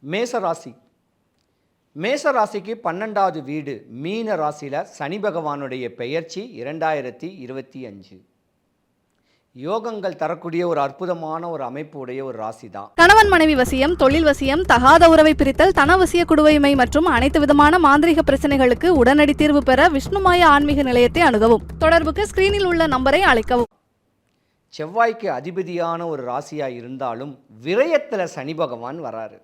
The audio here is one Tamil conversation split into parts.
மேசராசி. மேசராசிக்கு 12வது வீடு மீன ராசியில் சனி பகவானுடைய பெயர்ச்சி 2025. யோகங்கள் தரக்கூடிய ஒரு அற்புதமான ஒரு அமைப்பு உடைய ஒரு ராசி தான். கணவன் மனைவி வசியம், தொழில் வசியம், தகாத உறவை பிரித்தல், தனவசிய குடுவைமை மற்றும் அனைத்து விதமான மாந்திரிக பிரச்சனைகளுக்கு உடனடி தீர்வு பெற விஷ்ணுமாய ஆன்மீக நிலையத்தை அணுகவும். தொடர்புக்கு ஸ்கிரீனில் உள்ள நம்பரை அழைக்கவும். செவ்வாய்க்கு அதிபதியான ஒரு ராசியாக இருந்தாலும் விரயத்தில் சனி பகவான் வராரு.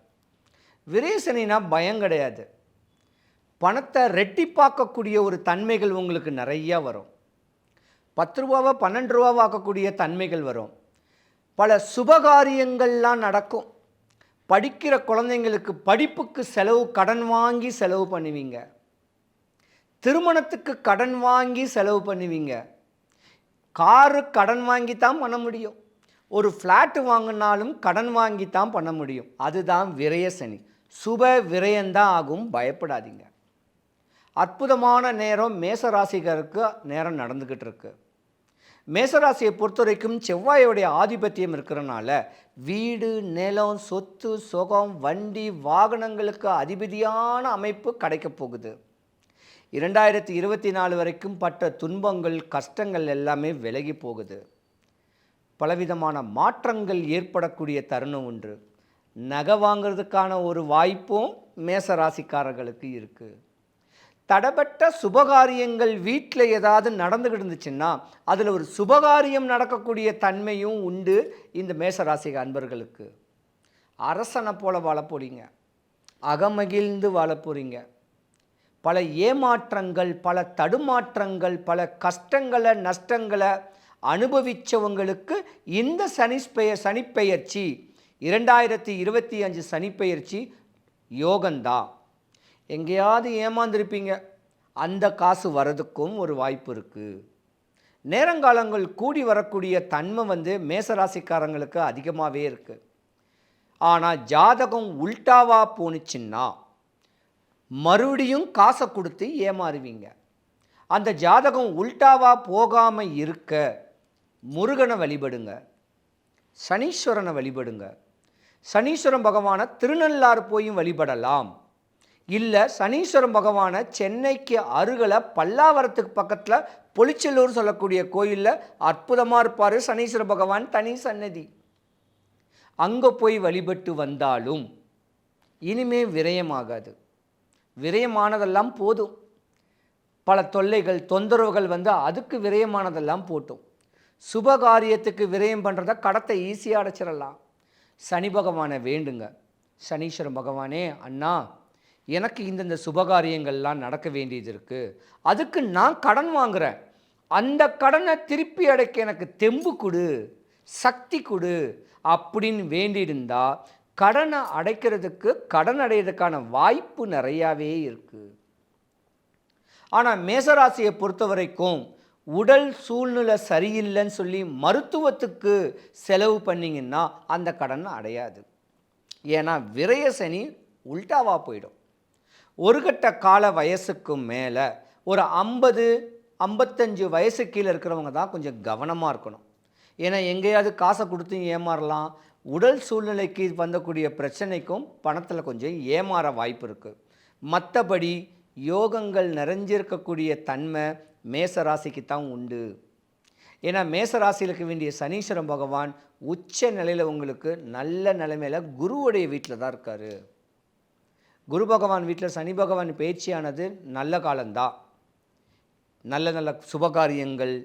விரய சனினா பயம் கிடையாது. பணத்தை ரெட்டிப்பாக்கக்கூடிய ஒரு தன்மைகள் உங்களுக்கு நிறையா வரும். 10 ரூபாவை 12 ரூபாவை ஆக்கக்கூடிய தன்மைகள் வரும். பல சுபகாரியங்கள்லாம் நடக்கும். படிக்கிற குழந்தைங்களுக்கு படிப்புக்கு செலவு கடன் வாங்கி செலவு பண்ணுவீங்க. திருமணத்துக்கு கடன் வாங்கி செலவு பண்ணுவீங்க. காரு கடன் வாங்கி தான் பண்ண முடியும். ஒரு ஃப்ளாட்டு வாங்கினாலும் கடன் வாங்கி தான் பண்ண முடியும். அதுதான் விரய சனி. சுப விரயந்தான் ஆகும், பயப்படாதீங்க. அற்புதமான நேரம் மேசராசிகருக்கு நேரம் நடந்துக்கிட்டு இருக்கு. மேசராசியை பொறுத்த வரைக்கும் செவ்வாயோடைய ஆதிபத்தியம் இருக்கிறனால வீடு, நிலம், சொத்து, சுகம், வண்டி, வாகனங்களுக்கு அதிபதியான அமைப்பு கிடைக்கப் போகுது. 2024 வரைக்கும் பட்ட துன்பங்கள், கஷ்டங்கள் எல்லாமே விலகி போகுது. பலவிதமான மாற்றங்கள் ஏற்படக்கூடிய தருணம் ஒன்று. நகை வாங்கிறதுக்கான ஒரு வாய்ப்பும் மேசராசிக்காரர்களுக்கு இருக்குது. தடைப்பட்ட சுபகாரியங்கள் வீட்டில் ஏதாவது நடந்துக்கிட்டு இருந்துச்சுன்னா அதில் ஒரு சுபகாரியம் நடக்கக்கூடிய தன்மையும் உண்டு இந்த மேசராசி அன்பர்களுக்கு. அரசனை போல வாழ போகிறீங்க, அகமகிழ்ந்து வாழ போகிறீங்க. பல ஏமாற்றங்கள், பல தடுமாற்றங்கள், பல கஷ்டங்களை, நஷ்டங்களை அனுபவித்தவங்களுக்கு இந்த சனிப்பெயர்ச்சி 2025 சனிப்பெயர்ச்சி யோகந்தான். எங்கேயாவது ஏமாந்துருப்பீங்க, அந்த காசு வரதுக்கும் ஒரு வாய்ப்பு இருக்குது. நேரங்காலங்கள் கூடி வரக்கூடிய தன்மை மேசராசிக்காரங்களுக்கு அதிகமாகவே இருக்குது. ஆனால் ஜாதகம் உல்டாவாக போணுச்சுன்னா மறுபடியும் காசை கொடுத்து ஏமாறுவீங்க. அந்த ஜாதகம் உல்டாவாக போகாமல் இருக்க முருகனை வழிபடுங்க, சனீஸ்வரனை வழிபடுங்க. சனீஸ்வரன் பகவானை திருநள்ளாறு போயும் வழிபடலாம். இல்லை, சனீஸ்வரன் பகவானை சென்னைக்கு அருகில் பல்லாவரத்துக்கு பக்கத்தில் பொலிச்செல்லூர் சொல்லக்கூடிய கோயிலில் அற்புதமாக இருப்பார் சனீஸ்வர பகவான், தனி சன்னதி. அங்கே போய் வழிபட்டு வந்தாலும் இனிமே விரயமாகாது. விரயமானதெல்லாம் போதும். பல தொல்லைகள், தொந்தரவுகள் அதுக்கு விரயமானதெல்லாம் போட்டும். சுபகாரியத்துக்கு விரயம் பண்ணுறத கடத்தை ஈஸியாக அடைச்சிடலாம். சனி பகவானை வேண்டுங்க. சனீஸ்வரன் பகவானே, அண்ணா எனக்கு இந்த சுபகாரியங்கள்லாம் நடக்க வேண்டியது இருக்குது, அதுக்கு நான் கடன் வாங்குகிறேன், அந்த கடனை திருப்பி அடைக்க எனக்கு தெம்பு கொடு, சக்தி கொடு அப்படின்னு வேண்டியிருந்தா கடனை அடைக்கிறதுக்கு, கடன் அடையிறதுக்கான வாய்ப்பு நிறையாவே இருக்குது. ஆனால் மேசராசியை பொறுத்த வரைக்கும் உடல் சூழ்நிலை சரியில்லைன்னு சொல்லி மருத்துவத்துக்கு செலவு பண்ணிங்கன்னா அந்த கடனை அடையாது. ஏன்னா விரய சனி உல்டாவாக போயிடும். ஒரு கட்ட கால வயசுக்கு மேலே ஒரு 50-55 வயசு கீழே இருக்கிறவங்க தான் கொஞ்சம் கவனமாக இருக்கணும். ஏன்னா எங்கேயாவது காசை கொடுத்து ஏமாறலாம். உடல் சூழ்நிலைக்கு வந்தக்கூடிய பிரச்சனைக்கும் பணத்தில் கொஞ்சம் ஏமாற வாய்ப்பு இருக்குது. மற்றபடி யோகங்கள் நிறைஞ்சிருக்கக்கூடிய தன்மை மேசராசிக்கு தான் உண்டு. ஏன்னா மேசராசியில் இருக்க வேண்டிய சனீஸ்வரன் பகவான் உச்ச நிலையில் உங்களுக்கு நல்ல நிலைமையில் குருவுடைய வீட்டில் தான் இருக்கார். குரு பகவான் வீட்டில் சனி பகவான் பேச்சியானது நல்ல காலம்தான். நல்ல நல்ல சுபகாரியங்கள்,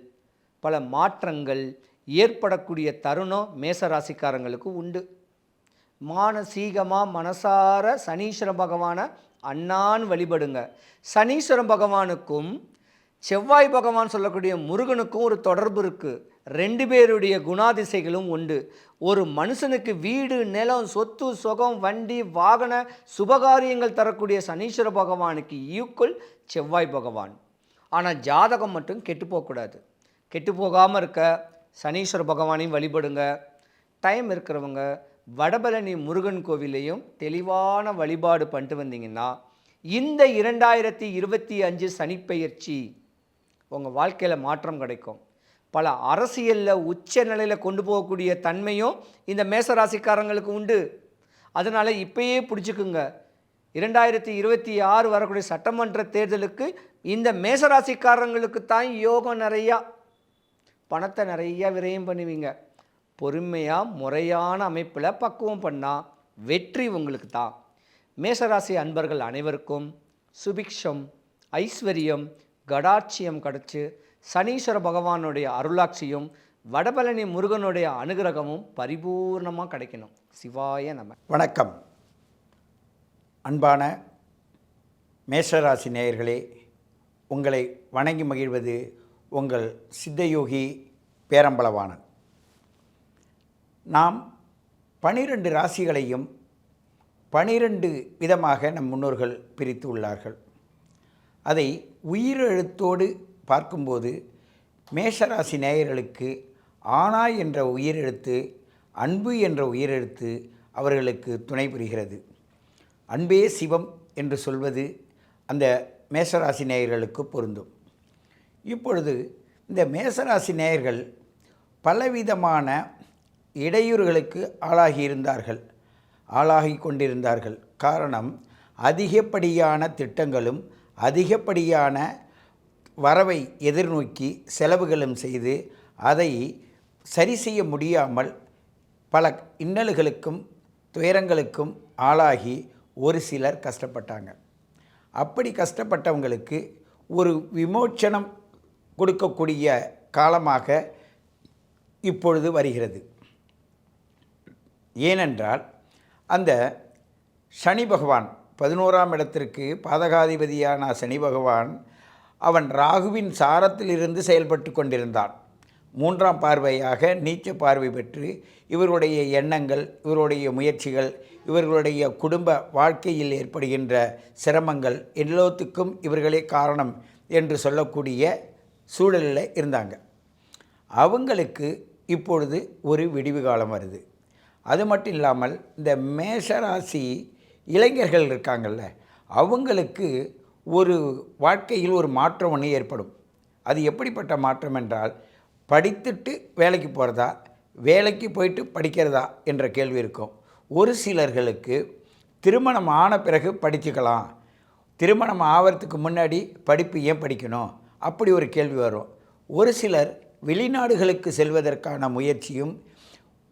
பல மாற்றங்கள் ஏற்படக்கூடிய தருணம் மேசராசிக்காரங்களுக்கு உண்டு. மானசீகமாக மனசார சனீஸ்வர பகவானை அண்ணான் வழிபடுங்க. சனீஸ்வர பகவானுக்கும் செவ்வாய் பகவான் சொல்லக்கூடிய முருகனுக்கும் ஒரு தொடர்பு இருக்குது. 2 பேருடைய குணாதிசைகளும் உண்டு. ஒரு மனுஷனுக்கு வீடு, நிலம், சொத்து, சுகம், வண்டி, வாகன சுபகாரியங்கள் தரக்கூடிய சனீஸ்வர பகவானுக்கு ஈக்குவல் செவ்வாய் பகவான். ஆனால் ஜாதகம் மட்டும் கெட்டு போகக்கூடாது. கெட்டு போகாமல் இருக்க சனீஸ்வர பகவானையும் வழிபடுங்க. டைம் இருக்கிறவங்க வடபழனி முருகன் கோவிலையும் தெளிவான வழிபாடு பண்ணிட்டு வந்தீங்கன்னா இந்த 2025 சனிப்பெயர்ச்சி உங்கள் வாழ்க்கையில் மாற்றம் கிடைக்கும். பல அரசியலில் உச்ச நிலையில் கொண்டு போகக்கூடிய தன்மையும் இந்த மேசராசிக்காரங்களுக்கு உண்டு. அதனால் இப்பயே பிடிச்சிக்குங்க. 2026 வரக்கூடிய சட்டமன்ற தேர்தலுக்கு இந்த மேசராசிக்காரங்களுக்கு தான் யோகம் நிறையா. பணத்தை நிறையா விரயம் பண்ணுவீங்க. பொறுமையாக முறையான அமைப்பில் பக்குவம் பண்ணால் வெற்றி உங்களுக்கு தான். மேசராசி அன்பர்கள் அனைவருக்கும் சுபிக்ஷம், ஐஸ்வர்யம், கடாட்சியம் கிடச்சி சனீஸ்வர பகவானுடைய அருளாட்சியும் வடபழனி முருகனுடைய அனுகிரகமும் பரிபூர்ணமாக கிடைக்கணும். சிவாய நம. வணக்கம். அன்பான மேஷராசி நேயர்களே, உங்களை வணங்கி மகிழ்வது உங்கள் சித்தயோகி பேரம்பலவாணன். நாம் 12 ராசிகளையும் 12 விதமாக நம் முன்னோர்கள் பிரித்து உள்ளார்கள். அதை உயிரெழுத்தோடு பார்க்கும்போது மேஷராசி நேயர்களுக்கு ஆனா என்ற உயிரெழுத்து, அன்பு என்ற உயிரெழுத்து அவர்களுக்கு துணை புரிகிறது. அன்பே சிவம் என்று சொல்வது அந்த மேஷராசி நேயர்களுக்கு பொருந்தும். இப்பொழுது இந்த மேஷராசி நேயர்கள் பலவிதமான இடையூறுகளுக்கு ஆளாகி கொண்டிருந்தார்கள். காரணம், அதிகப்படியான திட்டங்களும் அதிகப்படியான வரவை எதிர்நோக்கி செலவுகளும் செய்து அதை சரி செய்ய முடியாமல் பல இன்னல்களுக்கும் துயரங்களுக்கும் ஆளாகி ஒரு சிலர் கஷ்டப்பட்டாங்க. அப்படி கஷ்டப்பட்டவங்களுக்கு ஒரு விமோச்சனம் கொடுக்கக்கூடிய காலமாக இப்பொழுது வருகிறது. ஏனென்றால் அந்த சனி பகவான் 11ஆம் இடத்திற்கு பாதகாதிபதியான சனி பகவான் அவன் ராகுவின் சாரத்திலிருந்து செயல்பட்டு கொண்டிருந்தான். 3ஆம் பார்வையாக நீச்ச பார்வை பெற்று இவருடைய எண்ணங்கள், இவருடைய முயற்சிகள், இவர்களுடைய குடும்ப வாழ்க்கையில் ஏற்படுகின்ற சிரமங்கள் எல்லாத்துக்கும் இவர்களே காரணம் என்று சொல்லக்கூடிய சூழலில் இருந்தாங்க. அவங்களுக்கு இப்பொழுது ஒரு விடிவு காலம் வருது. அது மட்டும் இல்லாமல் இந்த மேஷராசி இளைஞர்கள் இருக்காங்கள்ல, அவங்களுக்கு ஒரு வாழ்க்கையில் ஒரு மாற்றம் ஒன்று ஏற்படும். அது எப்படிப்பட்ட மாற்றம் என்றால், படித்துட்டு வேலைக்கு போகிறதா, வேலைக்கு போயிட்டு படிக்கிறதா என்ற கேள்வி இருக்கும். ஒரு சிலர்களுக்கு திருமணம் ஆன பிறகு படிச்சுக்கலாம், திருமணம் ஆகிறதுக்கு முன்னாடி படிப்பு ஏன் படிக்கணும், அப்படி ஒரு கேள்வி வரும். ஒரு சிலர் வெளிநாடுகளுக்கு செல்வதற்கான முயற்சியும்,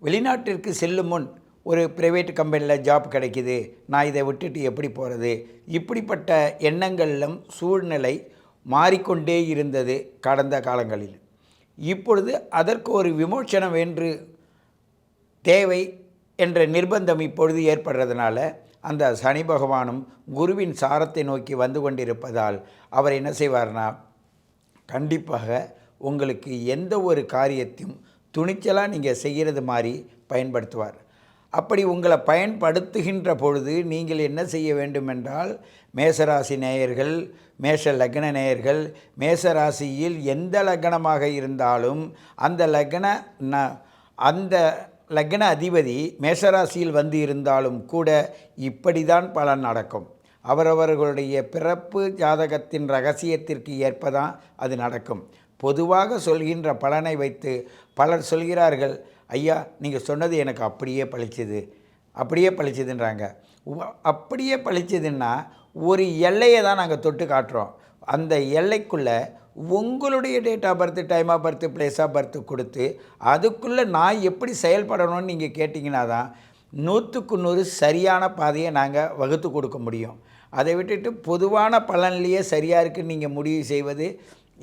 வெளிநாட்டிற்கு செல்லும் முன் ஒரு ப்ரைவேட் கம்பெனியில் ஜாப் கிடைக்கிது, நான் இதை விட்டுட்டு எப்படி போகிறது, இப்படிப்பட்ட எண்ணங்களிலும் சூழ்நிலை மாறிக்கொண்டே இருந்தது கடந்த காலங்களில். இப்பொழுது அதற்கு ஒரு விமோச்சனம் என்று தேவை என்ற நிர்பந்தம் இப்பொழுது ஏற்படுறதுனால அந்த சனி பகவானும் குருவின் சாரத்தை நோக்கி வந்து கொண்டிருப்பதால் அவர் என்ன செய்வார்னா, கண்டிப்பாக உங்களுக்கு எந்த ஒரு காரியத்தையும் துணிச்சலாக நீங்கள் செய்கிறது மாதிரி பயன்படுத்துவார். அப்படி உங்களை பயன்படுத்துகின்ற பொழுது நீங்கள் என்ன செய்ய வேண்டும் என்றால், மேசராசி நேயர்கள், மேஷ லக்ன நேயர்கள், மேசராசியில் எந்த லக்னமாக இருந்தாலும் அந்த லக்ன அதிபதி மேஷராசியில் வந்து இருந்தாலும் கூட இப்படி தான் பலன் நடக்கும். அவரவர்களுடைய பிறப்பு ஜாதகத்தின் ரகசியத்திற்கு ஏற்பதான் அது நடக்கும். பொதுவாக சொல்கின்ற பலனை வைத்து பலர் சொல்கிறார்கள், ஐயா நீங்கள் சொன்னது எனக்கு அப்படியே பழிச்சதுன்றாங்க. அப்படியே பழிச்சதுன்னா ஒரு எல்லையை தான் நாங்கள் தொட்டு காட்டுறோம். அந்த எல்லைக்குள்ளே உங்களுடைய date of birth, time of birth, place of birth கொடுத்து அதுக்குள்ளே நான் எப்படி செயல்படணும்னு நீங்கள் கேட்டிங்கன்னா தான் 100க்கு 100 சரியான பாதையை நாங்கள் வகுத்து கொடுக்க முடியும். அதை விட்டுட்டு பொதுவான பலன்லேயே சரியாக இருக்குன்னு நீங்கள் முடிவு செய்வது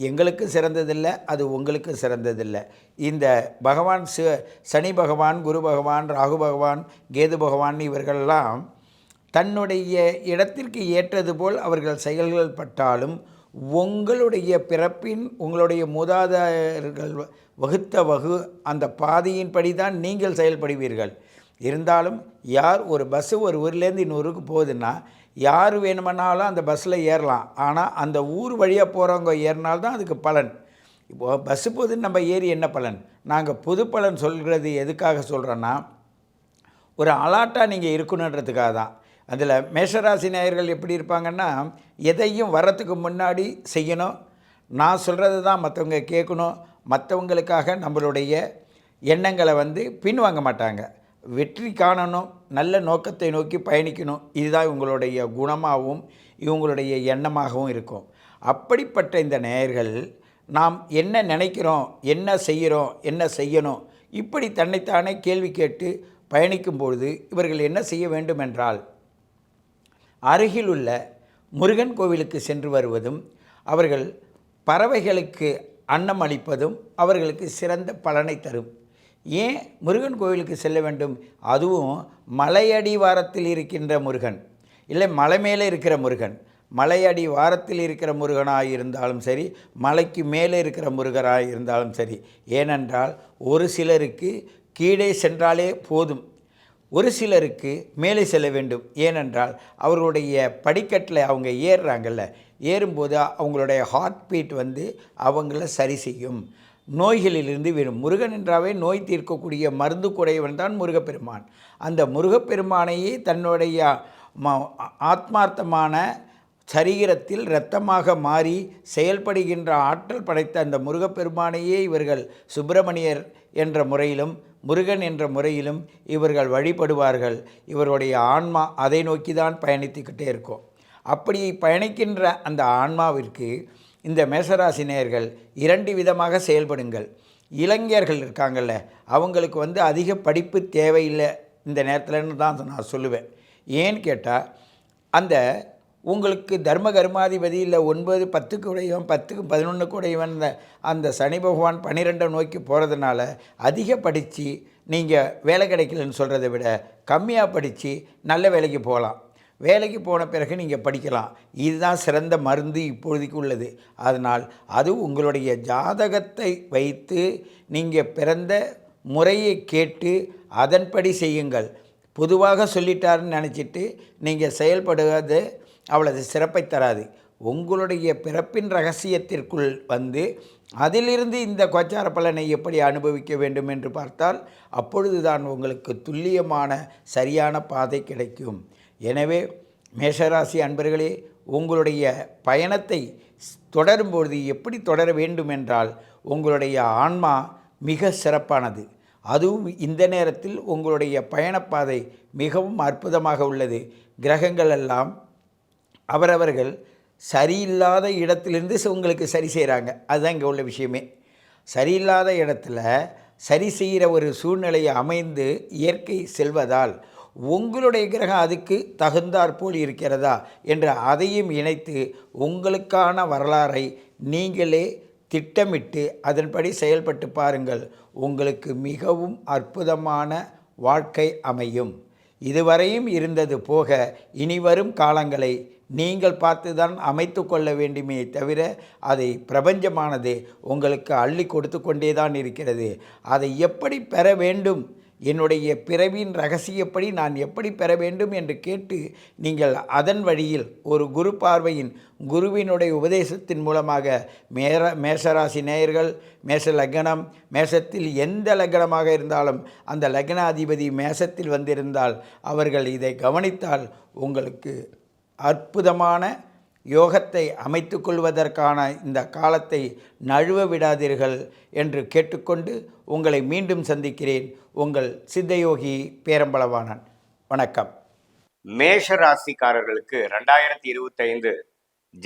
எங்களுக்கு சிறந்ததில்லை, அது உங்களுக்கு சிறந்ததில்லை. இந்த பகவான் சனி பகவான், குரு பகவான், ராகு பகவான், கேது பகவான் இவர்களெல்லாம் தன்னுடைய இடத்திற்கு ஏற்றது போல் அவர்கள் செயல்கள் பட்டாலும் உங்களுடைய பிறப்பின், உங்களுடைய மூதாதையர்கள் வகுத்த அந்த பாதையின்படி தான் நீங்கள் செயல்படுவீர்கள். இருந்தாலும் யார் ஒரு பஸ்ஸு ஒரு ஊர்லேருந்து இன்னொருக்கு போகுதுன்னா யார் வேணுமென்னாலும் அந்த பஸ்ஸில் ஏறலாம். ஆனால் அந்த ஊர் வழியாக போகிறவங்க ஏறினால்தான் அதுக்கு பலன். இப்போது பஸ்ஸு போகுதுன்னு நம்ம ஏறி என்ன பலன்? நாங்கள் பொது பலன் சொல்கிறது எதுக்காக சொல்கிறோன்னா, ஒரு அலாட்டாக நீங்கள் இருக்கணுன்றதுக்காக தான். அதில் மேஷராசி நேயர்கள் எப்படி இருப்பாங்கன்னா, எதையும் வரத்துக்கு முன்னாடி செய்யணும், நான் சொல்கிறது தான் மற்றவங்க கேட்கணும், மற்றவங்களுக்காக நம்மளுடைய எண்ணங்களை பின்வாங்க மாட்டாங்க. வெற்றி காணணும், நல்ல நோக்கத்தை நோக்கி பயணிக்கணும். இதுதான் இவங்களுடைய குணமாகவும் இவங்களுடைய எண்ணமாகவும் இருக்கும். அப்படிப்பட்ட இந்த நேயர்கள் நாம் என்ன நினைக்கிறோம், என்ன செய்கிறோம், என்ன செய்யணும், இப்படி தன்னைத்தானே கேள்வி கேட்டு பயணிக்கும் பொழுது இவர்கள் என்ன செய்ய வேண்டும் என்றால், அருகிலுள்ள முருகன் கோவிலுக்கு சென்று வருவதும் அவர்கள் பறவைகளுக்கு அன்னம் அளிப்பதும் அவர்களுக்கு சிறந்த பலனை தரும். ஏன் முருகன் கோவிலுக்கு செல்ல வேண்டும்? அதுவும் மலையடிவாரத்தில் இருக்கின்ற முருகன், இல்லை மலை மேலே இருக்கிற முருகன். மலையடி வாரத்தில் இருக்கிற முருகனாக இருந்தாலும் சரி, மலைக்கு மேலே இருக்கிற முருகனாக இருந்தாலும் சரி. ஏனென்றால் ஒரு சிலருக்கு கீழே சென்றாலே போதும், ஒரு சிலருக்கு மேலே செல்ல வேண்டும். ஏனென்றால் அவர்களுடைய படிக்கட்டில் அவங்க ஏறுறாங்கல்ல, ஏறும்போது அவங்களுடைய ஹார்ட் பீட் அவங்கள சரி செய்யும், நோய்களிலிருந்து வேணும். முருகன் என்றாவே நோய் தீர்க்கக்கூடிய மருந்து குறைவன் தான் முருகப்பெருமான். அந்த முருகப்பெருமானையே தன்னுடைய ஆத்மார்த்தமான சரீரத்தில் இரத்தமாக மாறி செயல்படுகின்ற ஆற்றல் படைத்த அந்த முருகப்பெருமானையே இவர்கள் சுப்பிரமணியர் என்ற முறையிலும் முருகன் என்ற முறையிலும் இவர்கள் வழிபடுவார்கள். இவருடைய ஆன்மா அதை நோக்கி தான் பயணித்துக்கிட்டே இருக்கும். அப்படி பயணிக்கின்ற அந்த ஆன்மாவிற்கு இந்த மேஷராசி நேயர்கள் 2 விதமாக செயல்படுங்கள். இளைஞர்கள் இருக்காங்கள்ல, அவங்களுக்கு அதிக படிப்பு தேவையில்லை இந்த நேரத்தில்னு தான் நான் சொல்லுவேன். ஏன்னு கேட்டால், அந்த உங்களுக்கு தர்ம கர்மாதிபதி இல்லை 9 10க்கு உடையவன் 10க்கு 11க்கு உடையவன் அந்த சனி பகவான் 12 நோக்கி போகிறதுனால அதிக படித்து நீங்கள் வேலை கிடைக்கலன்னு சொல்கிறத விட கம்மியாக படித்து நல்ல வேலைக்கு போகலாம். வேலைக்கு போன பிறகு நீங்கள் படிக்கலாம். இதுதான் சிறந்த மருந்து இப்பொழுதைக்கு உள்ளது. அதனால் அது உங்களுடைய ஜாதகத்தை வைத்து நீங்கள் பிறந்த முறையை கேட்டு அதன்படி செய்யுங்கள். பொதுவாக சொல்லிட்டாருன்னு நினச்சிட்டு நீங்கள் செயல்படுவது அவ்வளவு சிறப்பை தராது. உங்களுடைய பிறப்பின் ரகசியத்திற்குள் அதிலிருந்து இந்த கோச்சார பலனை எப்படி அனுபவிக்க வேண்டும் என்று பார்த்தால் அப்பொழுதுதான் உங்களுக்கு துல்லியமான சரியான பாதை கிடைக்கும். எனவே மேஷராசி அன்பர்களே, உங்களுடைய பயணத்தை தொடரும்பொழுது எப்படி தொடர வேண்டும் என்றால், உங்களுடைய ஆன்மா மிக சிறப்பானது. அதுவும் இந்த நேரத்தில் உங்களுடைய பயணப்பாதை மிகவும் அற்புதமாக உள்ளது. கிரகங்கள் எல்லாம் அவரவர்கள் சரியில்லாத இடத்திலிருந்து உங்களுக்கு சரி செய்கிறாங்க. அதுதான் இங்கே உள்ள விஷயமே. சரியில்லாத இடத்துல சரி செய்கிற ஒரு சூழ்நிலையை அமைந்து இயற்கை செல்வதால் உங்களுடைய கிரகம் அதுக்கு தகுந்தாற்போல் இருக்கிறதா என்று அதையும் இணைத்து உங்களுக்கான வரலாறை நீங்களே திட்டமிட்டு அதன்படி செயல்பட்டு பாருங்கள். உங்களுக்கு மிகவும் அற்புதமான வாழ்க்கை அமையும். இதுவரையும் இருந்தது போக இனிவரும் காலங்களை நீங்கள் பார்த்து தான் அமைத்து கொள்ள வேண்டுமே தவிர அதை பிரபஞ்சமானது உங்களுக்கு அள்ளி கொடுத்து கொண்டே தான் இருக்கிறது. அதை எப்படி பெற வேண்டும், என்னுடைய பிறவியின் ரகசியப்படி நான் எப்படி பெற வேண்டும் என்று கேட்டு நீங்கள் அதன் வழியில் ஒரு குரு பார்வையின் குருவினுடைய உபதேசத்தின் மூலமாக மேஷராசி நேயர்கள், மேஷ லக்னம், மேஷத்தில் எந்த லக்னமாக இருந்தாலும் அந்த லக்னாதிபதி மேஷத்தில் வந்திருந்தால் அவர்கள் இதை கவனித்தால் உங்களுக்கு அற்புதமான யோகத்தை அமைத்து கொள்வதற்கான இந்த காலத்தை நழுவ விடாதீர்கள் என்று கேட்டுக்கொண்டு உங்களை மீண்டும் சந்திக்கிறேன். உங்கள் சித்தயோகி பேரம்பலவாணன். வணக்கம். மேஷ ராசிக்காரர்களுக்கு 2025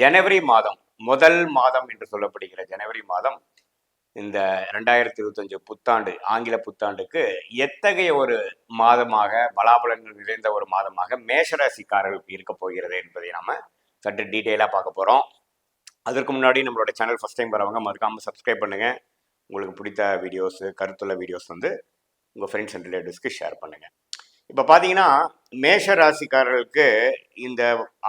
ஜனவரி மாதம், முதல் மாதம் என்று சொல்லப்படுகிற ஜனவரி மாதம், இந்த 2025 புத்தாண்டு, ஆங்கில புத்தாண்டுக்கு எத்தகைய ஒரு மாதமாக, பலாபலன்கள் நிறைந்த ஒரு மாதமாக மேஷராசிக்காரர்களுக்கு இருக்க போகிறது என்பதை நாம சற்று டீட்டெயிலாக பார்க்க போகிறோம். அதற்கு முன்னாடி நம்மளோட சேனல் ஃபஸ்ட் டைம் வரவங்க மறக்காமல் சப்ஸ்கிரைப் பண்ணுங்கள். உங்களுக்கு பிடித்த வீடியோஸு, கருத்துள்ள வீடியோஸ் உங்கள் ஃப்ரெண்ட்ஸ் அண்ட் ரிலேட்டிவ்ஸ்க்கு ஷேர் பண்ணுங்கள். இப்போ பார்த்தீங்கன்னா மேஷ ராசிக்காரர்களுக்கு இந்த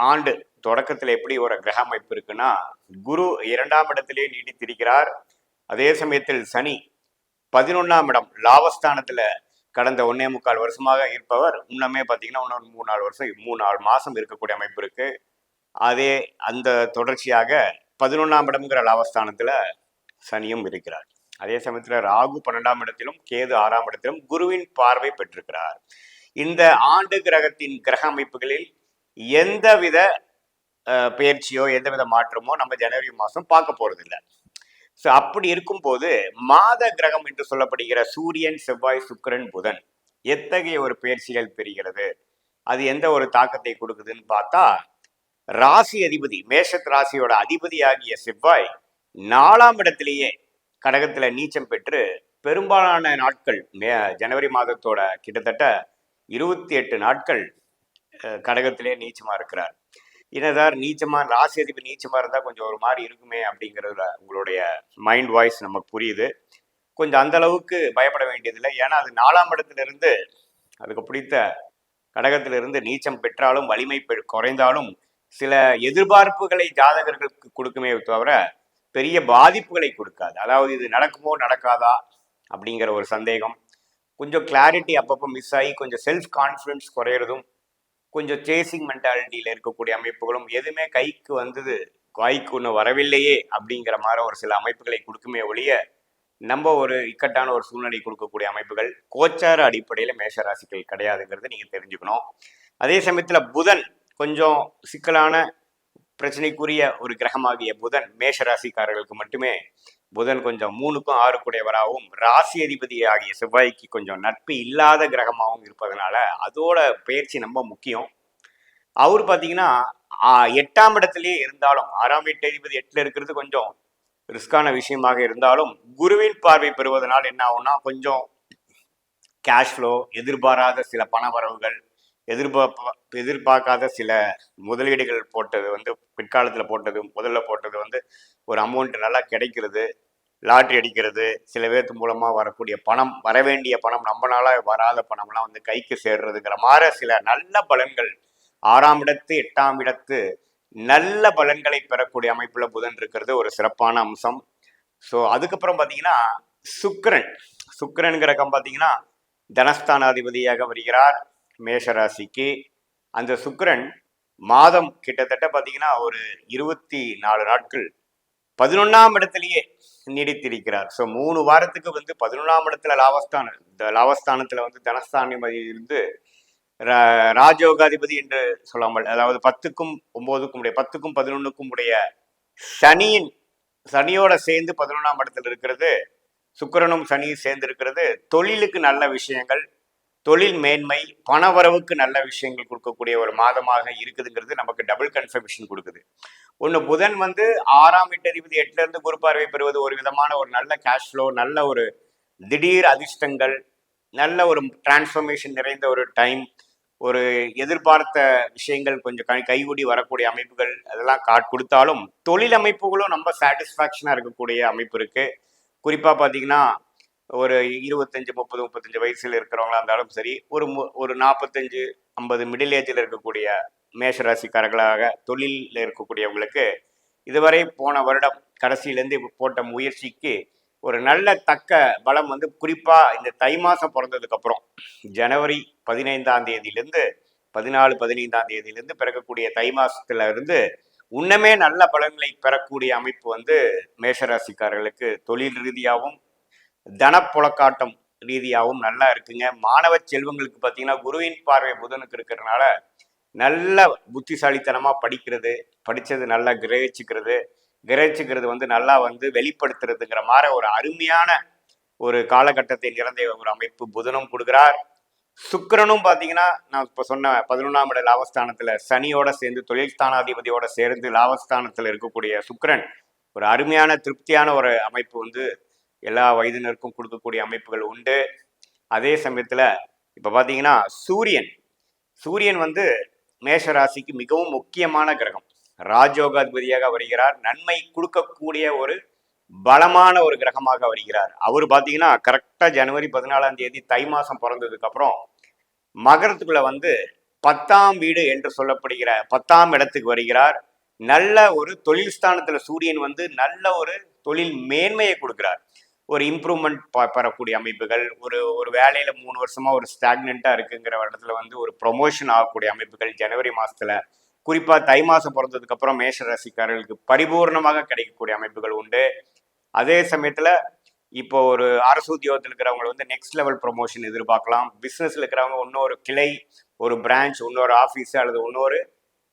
ஆண்டு தொடக்கத்தில் எப்படி ஒரு கிரக அமைப்பு இருக்குன்னா, குரு 2ஆம் இடத்திலே நீடித்திருக்கிறார். அதே சமயத்தில் சனி 11ஆம் இடம் லாபஸ்தானத்தில் கடந்த 1.25 வருஷமாக இருப்பவர் இன்னுமே பார்த்தீங்கன்னா இன்னொரு 3-4 மாதம் இருக்கக்கூடிய அமைப்பு இருக்குது. அதே அந்த தொடர்ச்சியாக 11ஆம் இடம்ங்கிற லாபஸ்தானத்தில் சனியும் இருக்கிறார். அதே சமயத்தில் ராகு 12ஆம் இடத்திலும் கேது 6ஆம் இடத்திலும் குருவின் பார்வை பெற்றிருக்கிறார். இந்த ஆண்டு கிரகத்தின் கிரக அமைப்புகளில் எந்தவித பயிற்சியோ எந்தவித மாற்றமோ நம்ம ஜனவரி மாதம் பார்க்க போறதில்லை. ஸோ அப்படி இருக்கும்போது மாத கிரகம் என்று சொல்லப்படுகிற சூரியன், செவ்வாய், சுக்கிரன், புதன் எத்தகைய ஒரு பெயர்ச்சிகள் பெறுகிறது, அது எந்த ஒரு தாக்கத்தை கொடுக்குதுன்னு பார்த்தா, ராசி அதிபதி மேஷத் ராசியோட அதிபதியாகிய செவ்வாய் 4ஆம் இடத்திலேயே கடகத்துல நீச்சம் பெற்று பெரும்பாலான நாட்கள் ஜனவரி மாதத்தோட கிட்டத்தட்ட 28 நாட்கள் கடகத்திலே நீச்சமா இருக்கிறார். என்னதார் நீச்சமா, ராசி அதிபதி நீச்சமா இருந்தா கொஞ்சம் ஒரு மாதிரி இருக்குமே அப்படிங்கிறதுல உங்களுடைய மைண்ட் வாய்ஸ் நமக்கு புரியுது. கொஞ்சம் அந்த அளவுக்கு பயப்பட வேண்டியதில்லை. ஏன்னா அது 4ஆம் இடத்திலிருந்து அதுக்கு பிடித்த கடகத்திலிருந்து நீச்சம் பெற்றாலும் வலிமை குறைந்தாலும் சில எதிர்பார்ப்புகளை ஜாதகர்களுக்கு கொடுக்குமே தவிர பெரிய பாதிப்புகளை கொடுக்காது. அதாவது இது நடக்குமோ நடக்காதா அப்படிங்கிற ஒரு சந்தேகம், கொஞ்சம் கிளாரிட்டி அப்பப்போ மிஸ் ஆகி கொஞ்சம் செல்ஃப் கான்ஃபிடன்ஸ் குறையிறதும், கொஞ்சம் சேசிங் மென்டாலிட்டியில் இருக்கக்கூடிய அமைப்புகளும், எதுவுமே கைக்கு வந்தது கைக்கு ஒன்று வரவில்லையே அப்படிங்கிற மாதிரி ஒரு சில அமைப்புகளை கொடுக்குமே ஒழிய நம்ம ஒரு இக்கட்டான ஒரு சூழ்நிலை கொடுக்கக்கூடிய அமைப்புகள் கோச்சார அடிப்படையில் மேஷராசிகள் கிடையாதுங்கிறது நீங்கள் தெரிஞ்சுக்கணும். அதே சமயத்தில் புதன் கொஞ்சம் சிக்கலான பிரச்சனைக்குரிய ஒரு கிரகமாகிய புதன் மேஷராசிக்காரர்களுக்கு மட்டுமே புதன் கொஞ்சம் 3க்கும் 6 ராசி அதிபதி ஆகிய செவ்வாய்க்கு கொஞ்சம் நட்பு இல்லாத கிரகமாகவும் இருப்பதனால அதோட பயிற்சி ரொம்ப முக்கியம். அவர் பார்த்தீங்கன்னா 8ஆம் இடத்திலேயே இருந்தாலும் 6ஆம் வீட்டு அதிபதி 8ல் இருக்கிறது கொஞ்சம் ரிஸ்கான விஷயமாக இருந்தாலும் குருவின் பார்வை பெறுவதனால் என்ன ஆகும்னா கொஞ்சம் கேஷ் ஃப்ளோ, எதிர்பாராத சில பண வரவுகள், எதிர்பார்க்காத சில முதலீடுகள் போட்டது பிற்காலத்தில் போட்டது முதல்ல போட்டது ஒரு அமௌண்ட் நல்லா கிடைக்கிறது, லாட்ரி அடிக்கிறது, சில பேர்த்து மூலமாக வரக்கூடிய பணம், வரவேண்டிய பணம், நம்மளால வராத பணம்லாம் கைக்கு சேர்றதுங்கிற மாதிரி சில நல்ல பலன்கள் 6ஆம் இடத்து 8ஆம் இடத்து நல்ல பலன்களை பெறக்கூடிய அமைப்புல புதன் இருக்கிறது ஒரு சிறப்பான அம்சம். ஸோ அதுக்கப்புறம் பார்த்தீங்கன்னா சுக்கிரன் கிரகம் பார்த்தீங்கன்னா தனஸ்தானாதிபதியாக வருகிறார் மேஷராசிக்கு. அந்த சுக்கிரன் மாதம் கிட்டத்தட்ட பார்த்தீங்கன்னா ஒரு 24 நாட்கள் 11ஆம் இடத்திலேயே நீடித்திருக்கிறார். ஸோ 3 வாரத்துக்கு 11ஆம் இடத்துல லாபஸ்தானத்துல தனஸ்தானாதிபதி இருந்து ராஜயோகாதிபதி என்று சொல்லாமல், அதாவது 10க்கும் 9க்கும் 10க்கும் 11க்கும் உடைய சனியோட சேர்ந்து 11ஆம் இடத்துல இருக்கிறது, சுக்கிரனும் சனியும் சேர்ந்து இருக்கிறது தொழிலுக்கு நல்ல விஷயங்கள், தொழில் மேன்மை, பணவரவுக்கு நல்ல விஷயங்கள் கொடுக்கக்கூடிய ஒரு மாதமாக இருக்குதுங்கிறது நமக்கு டபுள் கன்ஃபர்மேஷன் கொடுக்குது. ஒன்று புதன் 6ஆம் வீட்டு அதிபதி 8ல இருந்து குரு பார்வை பெறுவது ஒரு விதமான ஒரு நல்ல கேஷ் ஃப்ளோ, நல்ல ஒரு திடீர் அதிர்ஷ்டங்கள், நல்ல ஒரு டிரான்ஸ்ஃபர்மேஷன் நிறைந்த ஒரு டைம், ஒரு எதிர்பார்த்த விஷயங்கள் கொஞ்சம் கைகூடி வரக்கூடிய அமைப்புகள் அதெல்லாம் கொடுத்தாலும் தொழில் அமைப்புகளும் ரொம்ப சாட்டிஸ்ஃபேக்ஷனாக இருக்கக்கூடிய அமைப்பு இருக்கு. குறிப்பாக பார்த்தீங்கன்னா ஒரு 25, 30, 35 வயசுல இருக்கிறவங்களா இருந்தாலும் சரி, ஒரு 45, 50 மிடில் ஏஜில் இருக்கக்கூடிய மேஷராசிக்காரர்களாக தொழிலில் இருக்கக்கூடியவங்களுக்கு இதுவரை போன வருடம் கடைசியிலேருந்து போட்ட முயற்சிக்கு ஒரு நல்ல தக்க பலம் குறிப்பாக இந்த தை மாதம் பிறந்ததுக்கு அப்புறம் ஜனவரி 15ஆம் தேதியிலேருந்து 14, 15ஆம் தேதியிலேருந்து பிறக்கக்கூடிய தை மாசத்துல இருந்து உன்னமே நல்ல பலன்களை பெறக்கூடிய அமைப்பு மேஷராசிக்காரர்களுக்கு தொழில் ரீதியாகவும் தனப்புழக்காட்டம் ரீதியாகவும் நல்லா இருக்குங்க. மாணவ செல்வங்களுக்கு பார்த்தீங்கன்னா குருவின் பார்வை புதனுக்கு இருக்கிறதுனால நல்ல புத்திசாலித்தனமாக படித்தது நல்லா கிரகிச்சுக்கிறது நல்லா வெளிப்படுத்துறதுங்கிற மாதிரி ஒரு அருமையான ஒரு காலகட்டத்தை நிறந்த ஒரு அமைப்பு புதனும் கொடுக்குறார். சுக்கிரனும் பார்த்தீங்கன்னா நான் இப்போ சொன்ன 11ஆம் இட லாபஸ்தானத்தில் சனியோட சேர்ந்து தொழில் ஸ்தானாதிபதியோட சேர்ந்து லாபஸ்தானத்தில் இருக்கக்கூடிய சுக்கிரன் ஒரு அருமையான திருப்தியான ஒரு அமைப்பு எல்லா வயதினருக்கும் கொடுக்கக்கூடிய அமைப்புகள் உண்டு. அதே சமயத்தில் இப்போ பார்த்தீங்கன்னா சூரியன் மேஷராசிக்கு மிகவும் முக்கியமான கிரகம், ராஜயோகாதிபதியாக வருகிறார். நன்மை கொடுக்கக்கூடிய ஒரு பலமான ஒரு கிரகமாக வருகிறார். அவர் பார்த்தீங்கன்னா கரெக்டாக ஜனவரி 14ஆம் தேதி தை மாதம் பிறந்ததுக்கு அப்புறம் மகரத்துக்குள்ள 10ஆம் வீடு என்று சொல்லப்படுகிற 10ஆம் இடத்துக்கு வருகிறார். நல்ல ஒரு தொழில் ஸ்தானத்துல சூரியன் நல்ல ஒரு தொழில் மேன்மையை கொடுக்கிறார். ஒரு இம்ப்ரூவ்மெண்ட் பெறக்கூடிய அமைப்புகள், ஒரு வேலையில 3 வருஷமா ஒரு ஸ்டாக்னண்டா இருக்குங்கிற இடத்துல ஒரு ப்ரொமோஷன் ஆகக்கூடிய அமைப்புகள் ஜனவரி மாசத்துல, குறிப்பா தை மாசம் பிறந்ததுக்கு அப்புறம் மேஷ ராசிக்காரர்களுக்கு பரிபூர்ணமாக கிடைக்கக்கூடிய அமைப்புகள் உண்டு. அதே சமயத்துல இப்போ ஒரு அரசு உத்தியோகத்தில் இருக்கிறவங்க நெக்ஸ்ட் லெவல் ப்ரொமோஷன் எதிர்பார்க்கலாம். பிஸ்னஸ்ல இருக்கிறவங்க இன்னொரு கிளை, ஒரு பிரான்ச், இன்னொரு ஆஃபீஸ் அல்லது இன்னொரு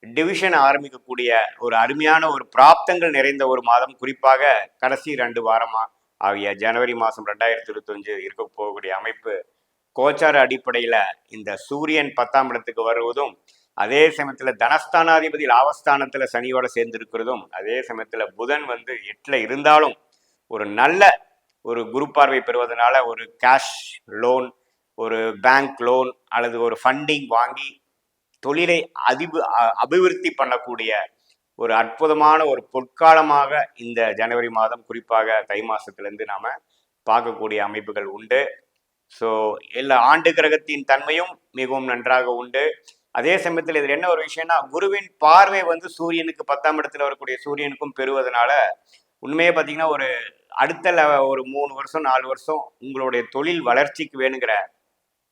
டிவிஷன் ஆரம்பிக்கக்கூடிய ஒரு அருமையான ஒரு பிராப்தங்கள் நிறைந்த ஒரு மாதம். குறிப்பாக கடைசி 2 வாரமா ஆகிய ஜனவரி மாதம் 2025 இருக்க போகக்கூடிய அமைப்பு கோச்சார அடிப்படையில் இந்த சூரியன் 10ஆம் இடத்துக்கு வருவதும், அதே சமயத்தில் தனஸ்தானாதிபதி லாபஸ்தானத்தில் சனியோட சேர்ந்திருக்கிறதும், அதே சமயத்தில் புதன் வந்து 8ல் இருந்தாலும் ஒரு நல்ல ஒரு குரு பார்வை பெறுவதனால ஒரு கேஷ் லோன், ஒரு பேங்க் லோன் அல்லது ஒரு ஃபண்டிங் வாங்கி தொழிலை அபிவிருத்தி பண்ணக்கூடிய ஒரு அற்புதமான ஒரு பொற்காலமாக இந்த ஜனவரி மாதம், குறிப்பாக தை மாசத்திலிருந்து நாம பார்க்கக்கூடிய அமைப்புகள் உண்டு. ஸோ எல்லா ஆண்டு கிரகத்தின் தன்மையும் மிகவும் நன்றாக உண்டு. அதே சமயத்தில் இதில் என்ன ஒரு விஷயம்னா, குருவின் பார்வை வந்து சூரியனுக்கு 10ஆம் இடத்துல வரக்கூடிய சூரியனுக்கும் பெறுவதனால உண்மையே பார்த்தீங்கன்னா ஒரு அடுத்த ஒரு 3 வருஷம் 4 வருஷம் உங்களுடைய தொழில் வளர்ச்சிக்கு வேணுங்கிற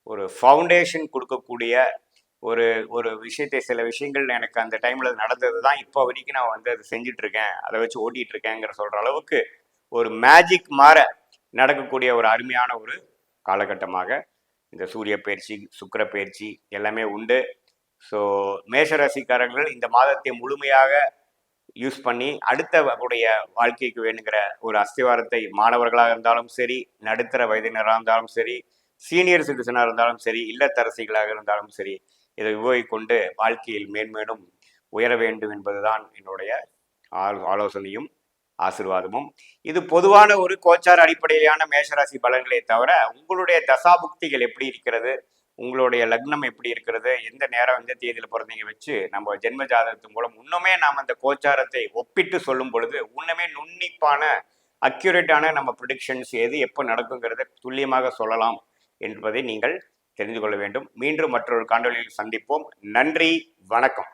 ஒரு ஃபவுண்டேஷன் கொடுக்கக்கூடிய ஒரு ஒரு விஷயத்தை, சில விஷயங்கள் எனக்கு அந்த டைம்ல நடந்தது தான் இப்போ வரைக்கும் நான் வந்து அதை செஞ்சுட்டு இருக்கேன், அதை வச்சு ஓட்டிட்டு இருக்கேங்கிற சொல்ற அளவுக்கு ஒரு மேஜிக் மாற நடக்கக்கூடிய ஒரு அருமையான ஒரு காலகட்டமாக இந்த சூரிய பயிற்சி, சுக்கிர பயிற்சி எல்லாமே உண்டு. ஸோ மேஷராசிக்காரர்கள் இந்த மாதத்தை முழுமையாக யூஸ் பண்ணி அடுத்த உடைய வாழ்க்கைக்கு வேணுங்கிற ஒரு அஸ்திவாரத்தை, மாணவர்களாக இருந்தாலும் சரி, நடுத்தர வயதினராக இருந்தாலும் சரி, சீனியர் சிட்டிசனாக இருந்தாலும் சரி, இல்லத்தரசிகளாக இருந்தாலும் சரி, இதை உபயோகிக்கொண்டு வாழ்க்கையில் மேன்மேலும் உயர வேண்டும் என்பதுதான் என்னுடைய ஆலோசனையும் ஆசீர்வாதமும். இது பொதுவான ஒரு கோச்சார அடிப்படையிலான மேஷராசி பலன்களே தவிர, உங்களுடைய தசாபுக்திகள் எப்படி இருக்கிறது, உங்களுடைய லக்னம் எப்படி இருக்கிறது, எந்த நேரம் எந்த தேதியில் பிறந்தீங்க வச்சு நம்ம ஜென்ம ஜாதகத்தின் மூலம் இன்னுமே நாம் அந்த கோச்சாரத்தை ஒப்பிட்டு சொல்லும் பொழுது இன்னுமே நுண்ணிப்பான அக்யூரேட்டான நம்ம ப்ரிடிக்ஷன்ஸ் எது எப்போ நடக்குங்கிறத துல்லியமாக சொல்லலாம் என்பதை நீங்கள் தெரிந்து கொள்ள வேண்டும். மீண்டும் மற்றொரு காணொளியில் சந்திப்போம். நன்றி, வணக்கம்.